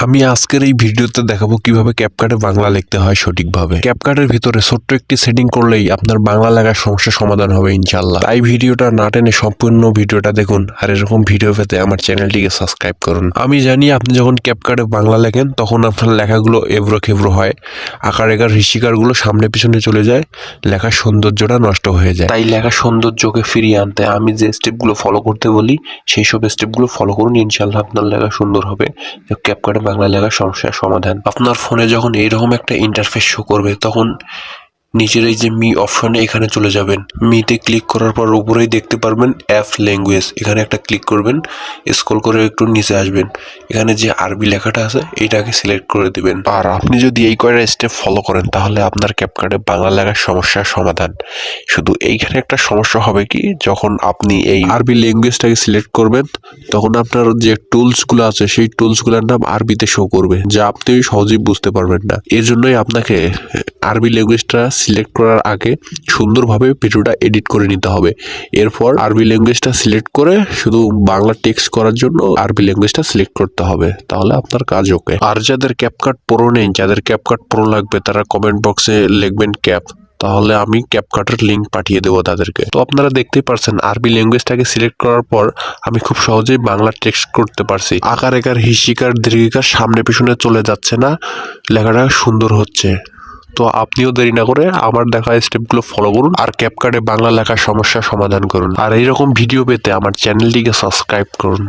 আমি আজকের এই ভিডিওতে দেখাবো কিভাবে ক্যাপকাটে বাংলা লিখতে হয় সঠিকভাবে। ক্যাপকাটের ভিতরে ছোট্ট একটি সেটিং করলেই আপনার বাংলা লেখার সমস্যার সমাধান হবে ইনশাআল্লাহ। তাই ভিডিওটা না টেনে সম্পূর্ণ ভিডিওটা দেখুন আর এরকম ভিডিও পেতে আমার চ্যানেলটিকে সাবস্ক্রাইব করুন। আমি জানি আপনি যখন ক্যাপকাটে বাংলা লেখেন তখন আপনার লেখাগুলো এবড়ো খেবড়ো হয়, আকার একার ঋষিকারগুলো সামনে পিছনে চলে যায়, লেখার সৌন্দর্যটা নষ্ট হয়ে যায়। তাই লেখার সৌন্দর্যকে ফিরিয়ে আনতে আমি যে স্টেপগুলো ফলো করতে বলি সেই সব স্টেপগুলো ফলো করুন, ইনশাআল্লাহ আপনার লেখা সুন্দর হবে। ক্যাপকাটে বাংলা লেখার সমস্যার সমাধান। আপনার ফোনে যখন এইরকম একটা ইন্টারফেস শো করবে তখন নিচের এই যে মি অপশনে এখানে চলে যাবেন। মিতে ক্লিক করার পর উপরেই দেখতে পারবেন অ্যাপ ল্যাঙ্গুয়েজ, এখানে একটা ক্লিক করবেন, স্ক্রল করে একটু নিচে আসবেন, এখানে যে আরবি লেখাটা আছে এইটাকে সিলেক্ট করে দিবেন। আর আপনি যদি এই কয়টা স্টেপ ফলো করেন তাহলে আপনার ক্যাপকাটে বাংলা লেখার সমস্যার সমাধান। শুধু এইখানে একটা সমস্যা হবে কি, যখন আপনি এই আরবি ল্যাঙ্গুয়েজটাকে সিলেক্ট করবেন তখন আপনার যে টুলসগুলো আছে সেই টুলসগুলোর নাম আরবিতে শো করবে, যা আপনি সহজেই বুঝতে পারবেন না। এর জন্যই আপনাকে আরবি ল্যাঙ্গুয়েজটা সিলেক্ট করার আগে সুন্দরভাবে ভিডিওটা এডিট করে নিতে হবে। এরপর আরবি ল্যাঙ্গুয়েজটা সিলেক্ট করে শুধু বাংলা টেক্সট করার জন্য আরবি ল্যাঙ্গুয়েজটা সিলেক্ট করতে হবে, তাহলে আপনার কাজ ওকে। আর যাদের ক্যাপকাট প্রো নেই, যাদের ক্যাপকাট প্রো লাগবে তারা কমেন্ট বক্সে লিখবেন ক্যাপ, তাহলে আমি ক্যাপকাটের লিঙ্ক পাঠিয়ে দেবো তাদেরকে। তো আপনারা দেখতেই পারছেন আরবি ল্যাঙ্গুয়েজটাকে সিলেক্ট করার পর আমি খুব সহজেই বাংলা টেক্সট করতে পারছি। আকার একার হিসিকার দীর্ঘিকার সামনে পিছনে চলে যাচ্ছে না, লেখাটা সুন্দর হচ্ছে। তো আপনিও দেরি না করে আমার দেখা স্টেপগুলো ফলো করুন আর ক্যাপকাটে বাংলা লেখার সমস্যার সমাধান করুন। আর এইরকম ভিডিও পেতে আমার চ্যানেলটিকে সাবস্ক্রাইব করুন।